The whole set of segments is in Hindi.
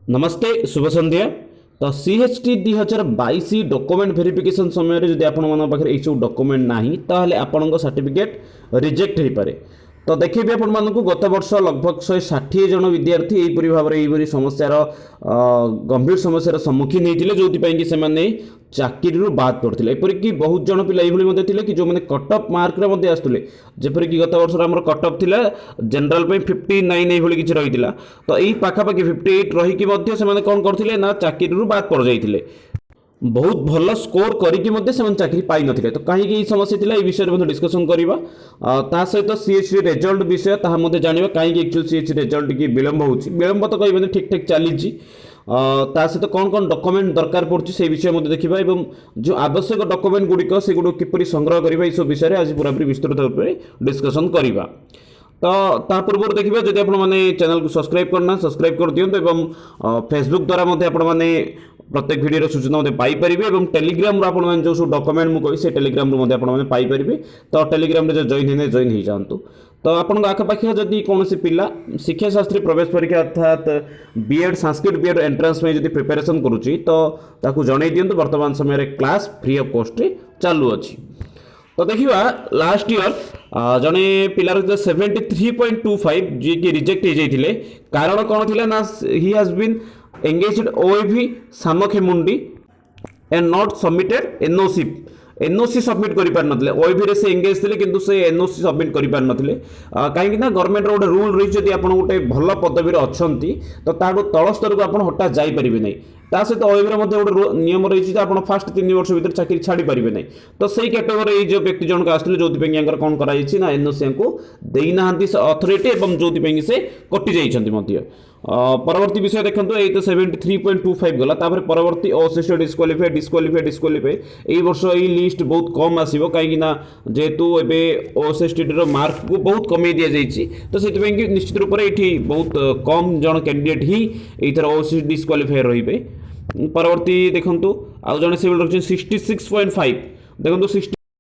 नमस्ते शुभ संध्या। तो सीएचटी 2022 डॉक्यूमेंट वेरिफिकेशन समय जब आपण पाखे यू डॉक्यूमेंट ना ताहले आपण सर्टिफिकेट रिजेक्ट हो पारे। तो देखिए आपण मानक गत वर्ष लगभग 160 जन विद्यार्थी यहीपरि भाव में समस्यार गंभीर समस्यार सम्मुखीन होते जो कि से चाकरी बाद पड़ते एपरिक बहुत जन पिला ये कि जो मैंने कटअप मार्क आसुले जपरिक गत वर्ष आम कटअप थी जनरल 59 ये किसी रही है। तो यही पाखापाखि 58 रहीकि से कौन करते ना चाकरी बाद पड़ जाते बहुत भल स्कोर करके चाकरी पाई नथिले। तो कहीं समस्या थी ये विषय में डिस्कसन करवा सहित सीएचडी रिजल्ट विषय जाना कहीं एक्चुअल सीएचडी रिजल्ट की विलंब हो विलंब तो कह ठीक ठाक चली सहित कौन कौन डॉक्यूमेंट दरकार पड़े से विषय देखा और जो आवश्यक डॉक्यूमेंट गुड़िक से किपरि संग्रह करवा ये सब विषय आज पूरा विस्तृत रूप में डिस्कसन करवा। तो पूर्व देखिए जब आपने चैनल को सब्सक्राइब करना सब्सक्राइब कर दिंतु एवं फेसबुक द्वारा आपने प्रत्येक वीडियो सूचना पाइपर और टेलीग्राम आप जो सब डॉक्यूमेंट मुझे कही टेलीग्राम पाइपर। तो टेलीग्राम जो जॉइन हो जातु। तो आपन आखपाखे जदि कौन पिला शिक्षा शास्त्री प्रवेश परीक्षा अर्थात बीएड संस्कृत बीएड एंट्रांस में जब प्रिपेरेसन करुच्ची तो जन दिंतु वर्तमान समय क्लास फ्री ऑफ कॉस्ट चालू अच्छी। तो देखिए लास्ट ईयर जड़े पिलार 73.25 जी की रिजेक्ट हो जाते कारण कौन थी ना ही has been engaged OAV Sanakhemundi and not submitted NOC submit कर पार नथिले ओएवी से एंगेज थे किंतु से एनओसी सबमिट कर पार नथिले कहीं गवर्नमेंट गोटे रूल रही जब आप गोटे भल पदवी अच्छा तो ताठू तल स्तर को आप हठात जापारे नहीं सहित ओएवी गोटे नियम रही आप फास्ट 3 वर्ष भर चाकरी छाड़ी पारे नहीं। तो सही कैटेगोरी जो व्यक्ति जनक आसते जो कौन कर एनओसी को देना अथॉरिटी और जो से कटि जाइए। परवर्ती विषय देखो ये तो 73.25 गला परवर्ती अशिष्ट डिस्क्वालीफाई यही वर्ष ये लिस्ट बहुत कम आसो कहीं जेहेतु एवं अशिष्ट मार्क को बहुत कमे दि जाइए। तो से निश्चित रूप से ये बहुत कम जन कैंडिडेट ही ये अशिष्ट डिस्क्वालीफाई रे। परवर्ती देखो आउ जन से रखते 66.5 देखो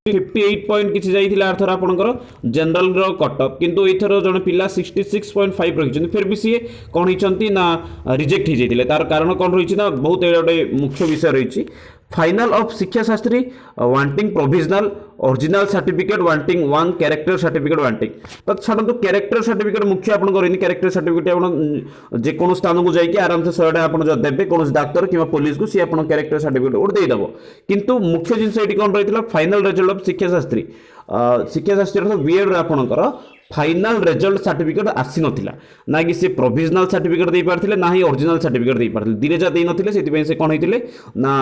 58 पॉइंट किसी जाइए आर्थर आपंकर जनरल कटअप किंतु एथर जन पिला 66.5 रखिंट फिर भी सी कौन होती ना रिजेक्ट हो जाते तार कारण कौन रही ना बहुत गोटे मुख्य विषय रही फाइनल ऑफ शिक्षा Shastri wanting provisional original certificate wanting one character certificate wanting. तो छाड़ू कैरेक्टर सर्टिफिकेट मुख्य आप कैरेक्टर सर्टिफिकेट आप जेको स्थान को जाकि आराम से 100 टाँग देते कौन डाक्तर कि पुलिस को सी आप कैरेक्टर सर्टिफिकेट गोटे देदेव किंतु मुख्य जिन ये कौन रही है फाइनल रिजल्ट ऑफ शिक्षा शास्त्री बीएड आपंकर फाइनल रिजल्ट सर्टिफिकेट आसी नाला ना कि सी प्रोविजनल सर्टिफिकेट दे पारथिले ना ही ओरिजिनल सर्टिफिकेट दे पारथिले दिरेजा दे नथिले सेति से कौन होइतिले ना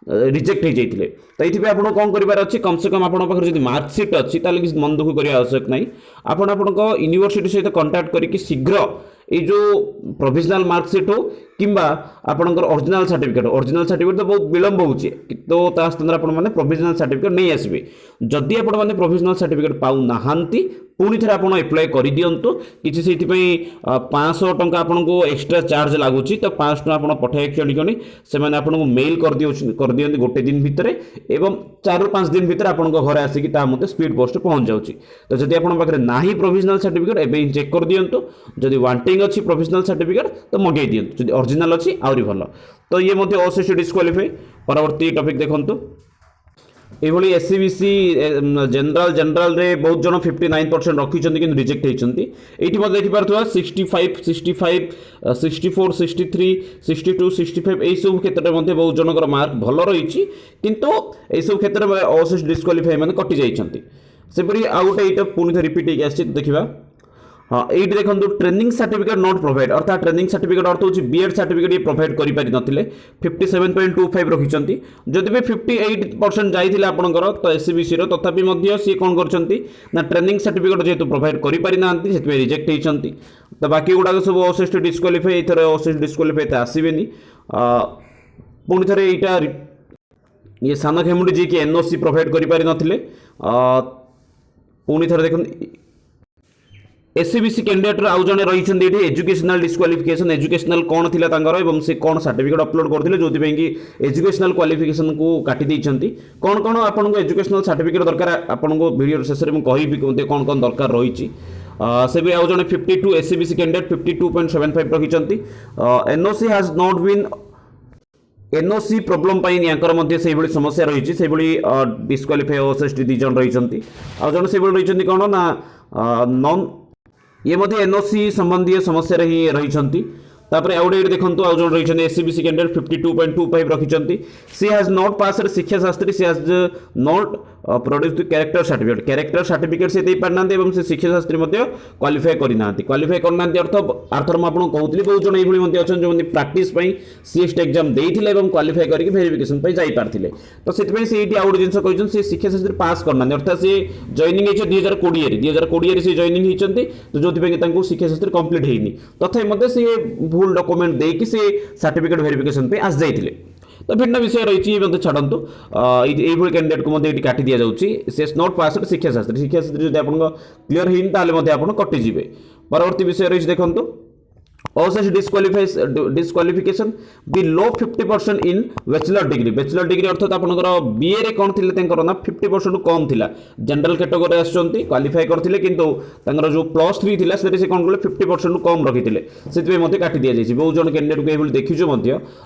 रिजेक्ट हो जाइतिले। तो ये आपन कौन करिवार अछि कम से कम आपन पाखर जदि मार्कशीट अछि ताले कि मन दुख करिया आवश्यक नाही आपन आपनको यूनिवर्सिटी सहित कांटेक्ट करिकि शीघ्र ये जो प्रोविजनल मार्कशीट हो किंबा आपनकर ओरिजिनल सर्टिफिकेट तो बहुत विलंब हो तो स्थान आपने प्रोविजनल सर्टिफिकेट नहीं आसबे जदि आपने प्रोविजनल सर्टिफिकेट पाऊ नाहांती पुणी थे आप एप्लाय कर दिंतु किसी से 500 टंका आपन को एक्सट्रा चार्ज लगुच तो 500 टका आप पठाई क्षणिक से आपको मेल कर दिखते गोटे दिन भितर एवं 4-5 दिन भितर आप घर आसिक स्पीड पोस्ट पहुँच जाऊँगी। तो जब आप ना प्रोविजनल सर्टिफिकेट एवं चेक कर दिंतु जदि वांटिंग अच्छी प्रोविजनल सर्टिफिकेट तो मगे दिंतु जब ओरिजिनल अच्छी आहरी भल। तो ये अशिष्ट डिस्क्वालीफाई। परवर्ती टॉपिक देखंतु ये एससीबीसी जनरल रे बहुत जन 59% रखिंट कि रिजेक्ट होती ये देखिपार 65 65 64 63 62 65 यही सब क्षेत्र में बहुत जनकर मार्क भल रही किंतु यही सब क्षेत्र में अशिष्ट डिस्क्वालीफाई मैंने कटि जाइए। सेपरी आउ गोटे ये पुणी रिपीट होगी देखा। हाँ ये देखो ट्रेनिंग सर्टिफिकेट नॉट प्रोवाइड अर्थात ट्रेनिंग सर्टिफिकेट अर्थ होची बीएड सर्टिफिकेट ये प्रोवाइड करि पारि नथिले 57.25 रखिचंती जदि भी 58% जाइथिले आपनकर तो एससीबीसी रो तथापि मध्य सी कोन करचंती ना ट्रेनिंग सर्टिफिकेट जेतु प्रोवाइड करि पारि नांती सेतमे रिजेक्ट हेचंती। तो बाकी गुडा सब अशिष्ट डिस्क्वालीफाई एथर अशिष्ट डिस्क्वालीफाई त आसीबेनी पुणी थरे एटा ये साना खेमुडी जी की एनओसी प्रोवाइड करि पारि नथिले पुणी थरे देखन एससीबीसी कैंडिडेट आउ जने रही एजुकेशनल डिस्क्वालिफिकेशन एजुकेशनल कौन थी से कौन सर्टिफिकेट अपलोड करते जो कि एजुकेशनल क्वालिफिकेशन को काटी देइछंती कौन कौन आपको एजुकेशनल सर्टिफिकेट दरकार आपको वीडियो शेष में कहि कौन कौन दरकार रही से भी आउ जने 52 एससीबीसी कैंडिडेट 52.75 रखिचंती NOC has not been NOC problem पाइन यांकर मध्य से भली समस्या रही से भली डिस्क्वालिफाई ओएसएसटी दी जन रही आ जन से भली रही कोन ना नॉन ये मध्य एनओसी संबंधी समस्या रही रही तापर आउडे देखंतु आउ जन रही एससीबीसी कैंडिडेट 52.25 रखिचंती she has not passed Shiksha Shastri she has not produce the character certificate से दे पारना एवं से शिक्षा शास्त्री मध्य क्वालिफाई करना क्वालिफाई करना अर्थ आर्थर मैं आपको कहूली बहुत जन ये मध्य अच्छा जो प्राक्टिस सीएसट एग्जाम देते एवं क्वालिफाई करके वेरिफिकेशन जाई पारथिले तो सेति से ये आउट जिनस कहछन से शिक्षा शास्त्री पास करना अर्थात से जॉइनिंग है 2020 से जॉइनिंग होती तो जो शिक्षा शास्त्री कंप्लीट होनी तथा मध्य से भूल डॉक्यूमेंट देकी से सर्टिफिकेट वेरिफिकेशन पे आस जाइथिले तो भिन्न विषय रही छाड़ू ये कैंडिडेट को काटी दि जाऊँगी नॉट पास शिक्षा शास्त्री जब आप क्लीयर होनी कटिजे परवर्ती विषय रही देखो OSST disqualification below 50% in bachelor degree अर्थात आपंकर बीए रे कौन थी ना 50% कम थिला जनरल कैटेगरी आसुँच क्वालिफाई करते किंतु जो +3 थिला से कौन कले 50% कम रखी से काटी दि जाए बहुत जन कैंडिडेट को ये देखीचु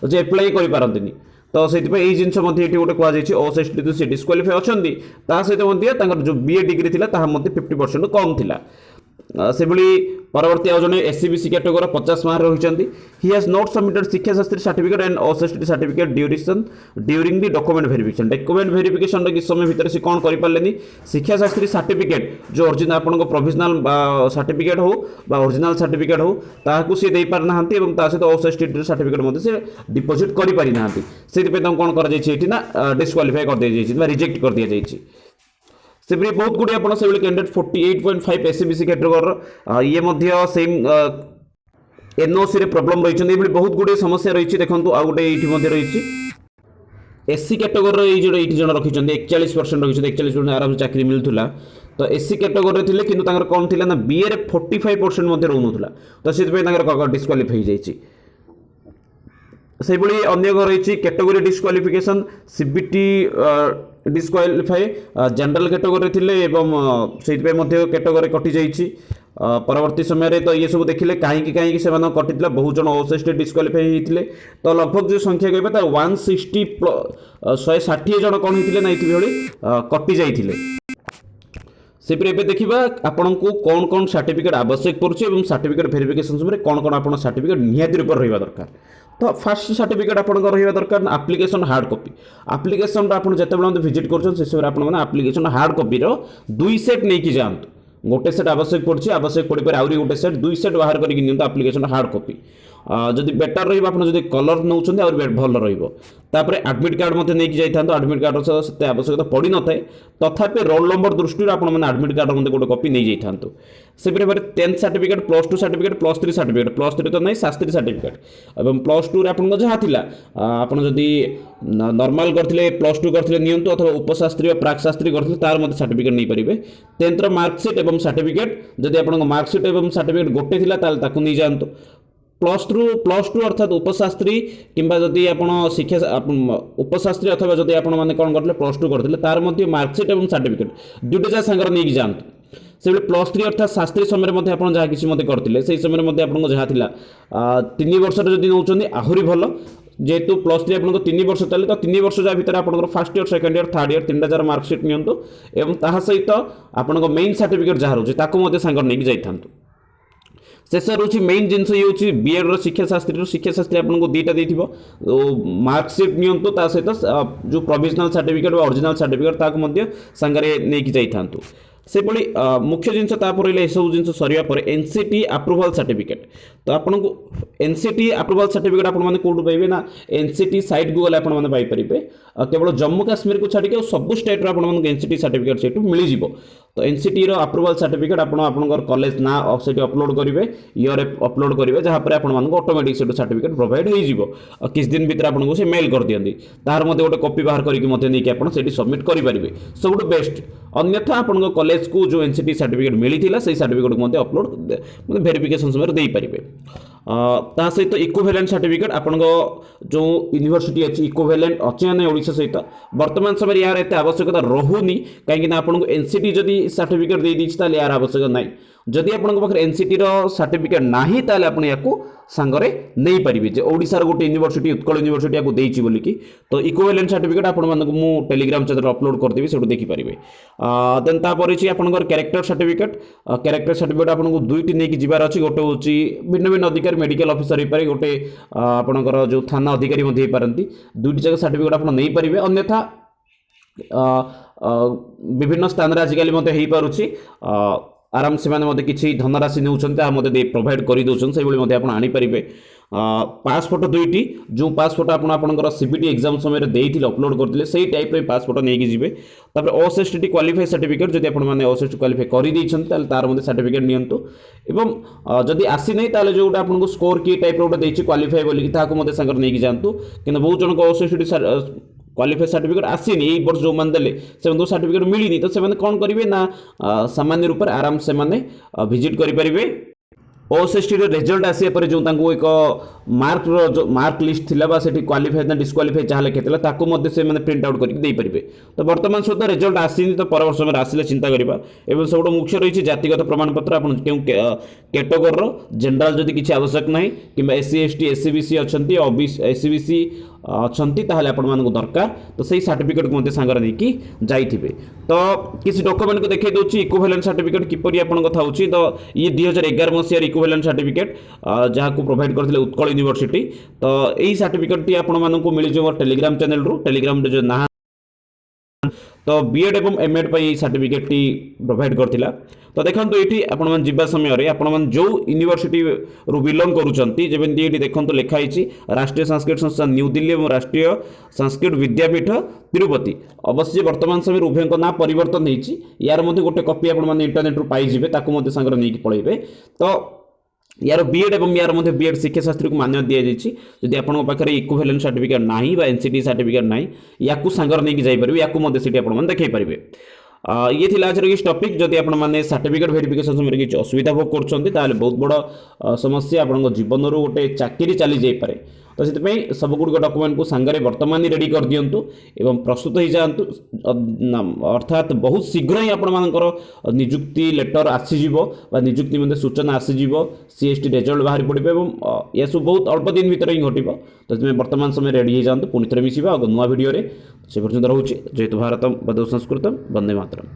जे एप्लाई करें तो से जिनस ये गोटे कहुई ओएसएसटी से डिस्क्वालिफाई अच्छा सहित जो बीए डिग्री थी 50% कम थिला से परवर्ती आउ जने एससीबीसी कैटेगरी 50 मार्क रही he has not submitted Shiksha Shastri certificate and OSST certificate during the document verification कि समय भितर से कौन करें शिक्षा शास्त्री सर्टिफिकेट जो ओरिजिनल आपन प्रोविजनल सर्टिफिकेट हो ओरिजिनल सर्टिफिकेट हो ताकू सी दे पार ना सहित ओएसएसटी सर्टिफिकेट से डिपोजिट कर पारि ना से कौन कर डिस्क्वालिफाई कर दी जाए रिजेक्ट कर दी जाए से बहुत गुड़े आप कैंडिडेट 48.5 एससीबीसी कैटेगरी ये सेम एनओसी रे प्रॉब्लम रही बहुत गुड़े समस्या रही देखो आउ गोटे ये रही एससी कैटेगरी ये जन रखी 41% रखी 41% आराम चाकरी मिलूला तो एससी कैटेगरी थे कि कौन थी ना बीए रे 45% रोना तो से डिस्क्वालिफाई जाइए से अन्य रही category disqualification CBT disqualify general category थिले से कैटेगरी कटि जाइए परवर्ती समय तो ये सब देखिले कहीं से कटि बहुत जन ओएसएसटी डिस्क्वालिफाई होते तो लगभग जो संख्या कहते 160 जन कौन होते ना ये कटि जाइए से देखा आपन को कौन कौन सर्टिफिकेट आवश्यक पड़े सर्टिफिकेट वेरिफिकेशन समय कौन कौन आप सर्टिफिकेट निहाती रूप रहा दरकार तो फास्ट सर्टिफिकेट आप रहा दरकार एप्लिकेशन हार्ड कॉपी एप्लिकेशन आप जिते विजिट कर एप्लिकेशन हार्ड कॉपी 2 सेट नहीं जातु गोटे सेट आवश्यक पड़े आउरी गोटे सेट 2 सेट बाहर करके एप्लिकेशन हार्ड कॉपी जदि बेटर रही कलर नौ भल रही आडमिट कार्ड मत नहीं जाता आडमिट कार्ड से आवश्यकता पड़ न था तथापि रोल नंबर दृष्टि आप आडमिट कार्ड मत गोटे कॉपी नहीं जाता से 10th सर्टिफिकेट +2 सर्टिफिकेट +3 सर्टिफिकेट +3 तो नहीं शास्त्री सर्टिफिकेट और +2 आप जहाँ जदि नॉर्मल करते +2 करते नियंतु अथवा उपशास्त्री और प्राक शास्त्री करते तार मत सर्टिफिकेट नहीं पारे 10th मार्कसीट और सर्टिफिकेट जदि आप मार्कसीट और सर्टिफिकेट गोटे था नहीं जातु +2 अर्थात उपशास्त्री किंबा जदि आप शिक्षा उपशास्त्री अथवा जदि आप कौन करते +2 करते तार मध्य मार्कसीट और सर्टिफिकेट दुटे जा सांगर नहीं जातु से +3 अर्थात शास्त्री समय आप जहाँ किसी मत करते से समय आपको जहाँ था 3 वर्ष जदि नौ आहरी भल जेहेतु +3 आपको 3 वर्ष चले तो 3 वर्ष जहाँ भर आप first year second year third year 3टा मार्कसीट नियंतु एवं ता सहित आप मेन सर्टिफिकेट जहाँ रोचे सांगर नहीं जाता शेष रोचे मेन जिनस ये बीएड शिक्षा शास्त्री आपको 2टा देती मार्कसीट नियंतु ता सहित जो प्रोविजनल सर्टिफिकेट और ओरिजिनल सर्टिफिकेट ताकू सांगरे नहीं जाता से मुख्य जिनस रहा सब जिन सर एनसीटी अप्रूवल सर्टिफिकेट तो आपन को एनसीटी अप्रूवल सर्टिफिकेट आपने कौटू पाइबे ना एनसीटी साइट को गले आपरे केवल जम्मू काश्मीर को छाड़ी सब स्टेट एनसीटी सर्टिफिकेट से मिल तो एनसीटी अप्रूवल सर्टिफिकेट आप कॉलेज ना से अपलोड करेंगे ईयर अपलोड करेंगे जहाँ पर आपको ऑटोमेटिक से सर्टिफिकेट प्रोवाइड हो किस दिन भीतर आपको से मेल कर दिखाती तार मत गोटे कॉपी बाहर करके आप सबमिट करेंगे सब बेस्ट अन्यथा आप कॉलेज को जो एनसीटी सर्टिफिकेट मिली से सर्टिफिकेट को अपलोड वेरिफिकेशन समय दे पारे ता सहित इक्विवेलेंट सर्टिफिकेट आपन जो यूनिवर्सिटी अच्छी इक्विवेलेंट अच्छे ना ओडिशा सहित वर्तमान समय यार एत आवश्यकता रोनी कहीं आपको एनसीटी जदि सर्टिफिकेट दे दीची ताले यार आवश्यक नाही जदि आपन पाखे एनसीटी रो सर्टिफिकेट नाही ताले आपन याकू सांगरे नहीं परिबे जे ओडिसा रो गोटे यूनिवर्सिटी उत्कल यूनिवर्सिटी याकू देइची बोली कि तो इक्विवेलेंट सर्टिफिकेट आपन मानको मु टेलीग्राम चैनल अपलोड कर देबी सेटू देखि परिबे देन ता परे छि आपन कैरेक्टर सर्टिफिकेट आपन को दुईटी नै कि जिबार अछि गोटे होछि भिन्न भिन्न अधिकारी मेडिकल ऑफिसर हे पारे गोटे आपनकर जो थाना अधिकारी मध्ये हे पारंती दुईटी जगह सर्टिफिकेट आपन नै परिबे अन्यथा विभिन्न स्थान रे आजिकल मते हेई पारुछि आराम से माने मते किछि धनराशि नेउछन्ते आ मते प्रोवाइड करि दोछन से बळी मते आपण आनी परिबे पासपोर्ट दुईटी जो पासपोर्ट आपण आपनकर सीबीटी एग्जाम समय रे देइथिले अपलोड करथिले सेही टाइप रे पासपोर्ट नै कि जिवे तापर ओएसएसटी क्वालिफाई सर्टिफिकेट जदि आपण माने ओएसएसटी क्वालिफाई करि दैछन्ते ताले तार मध्ये सर्टिफिकेट नियंतु एवं जदि आसी नै ताले जोटा आपण को स्कोर की टाइप रो देइछि क्वालिफाई बोली कि ताको मते संगर नै कि जानतु किंतु बहुत जन को ओएसएसटी क्वालिफाई सर्टिफिकेट आसीनी यही वर्ष जो मान देले से सर्टिफिकेट मिलनी तो से कौन करेंगे ना सामान्य रूप से आराम से माने विजिट करेंगे ओएसएसटी रिजल्ट आसिया पर जो एक मार्क लिस्ट थिला बा सेठी क्वालिफाई ना डिस्क्वालिफाई जहाँ लिखाई ताकू मध्य से माने प्रिंट आउट करके दे परिबे तो वर्तमान सुधा रिजल्ट आसीनी तो पर वर्ष में आसिले चिंता करबा एवं सब मुख्य रही जातिगत प्रमाणपत्र आपन केउ कैटेगोरी रो जनरल जदि किछि आवश्यक नाही किबा एससी एसटी एससीबीसी अछंती ओबीसी एससीबीसी अछंती ताहले आपण मानको दरकार तो सही सर्टिफिकेट को मते सांगर नै कि जाइथिबे तो किसी डॉक्यूमेंट को देखै दोछि इक्विवेलेंट सर्टिफिकेट किपरि आपण कथा होछि तो ये 2011 मसिया इक्विवेलेंट सर्टिफिकेट जहाँ को प्रोवाइड करथिले उत्कल यूनिवर्सिटी तो यही सर्टिफिकेट टी आपण मानको मिल जो टेलीग्राम चैनल रो टेलीग्राम जो ना तो बीएड एवं एमएड पर सर्टिफिकेट टी प्रोवाइड करथिला तो देखो ये आपण मन जिबा समय रे आपण मन जो यूनिवर्सिटी रु बिलोंग करूचंती जेबेन ये देखो लिखाई राष्ट्रीय संस्कृत संस्थान न्यू दिल्ली और राष्ट्रीय संस्कृत विद्यापीठ तिरुपति अवश्य वर्तमान समय उभय ना परिवर्तन होती यार मध्य गोटे कॉपी आपण मन इंटरनेट रु पाइबे ताकू मते संगर नहीं पळेबे तो यार बीएड एवं यार मध्य बीएड शिक्षा शास्त्री को मान्यता दि जाइए जदि आपन पाखे इक्विवेलेंट सर्टिफिकेट नाही बा एनसीटी सर्टिफिकेट नाही याकू सांगर नहीं जाई परिबे याकू मध्य सिटी आपण मन देखै परिबे ये थी आज किसी टॉपिक जदि आपण माने सर्टिफिकेट वेरिफिकेशन समय किसी असुविधा भोग करछन्ती ताले बहुत बड़ समस्या आपण जीवन रो गोटे चाकरी चली जाई पारे तो से सब गुड़क डॉक्यूमेंट को सांगरे वर्तमान रेडी कर दिंतु एवं प्रस्तुत हो जातु अर्थात बहुत शीघ्र ही आपण मानकर नियुक्ति लेटर आसीजिवो बा नियुक्ति मध्य सूचना आसीजिवो सीएसटी रिजल्ट बाहर पड़े और यह सब बहुत अल्प दिन भितर ही घटिबो तो तुम्हें वर्तमान समय रेडी हो जातु पुणी थे मिसिबा नुआ वीडियो रे से पर्यंत रहउछि जय भारतम वंदे संस्कृतम वंदे मातरम।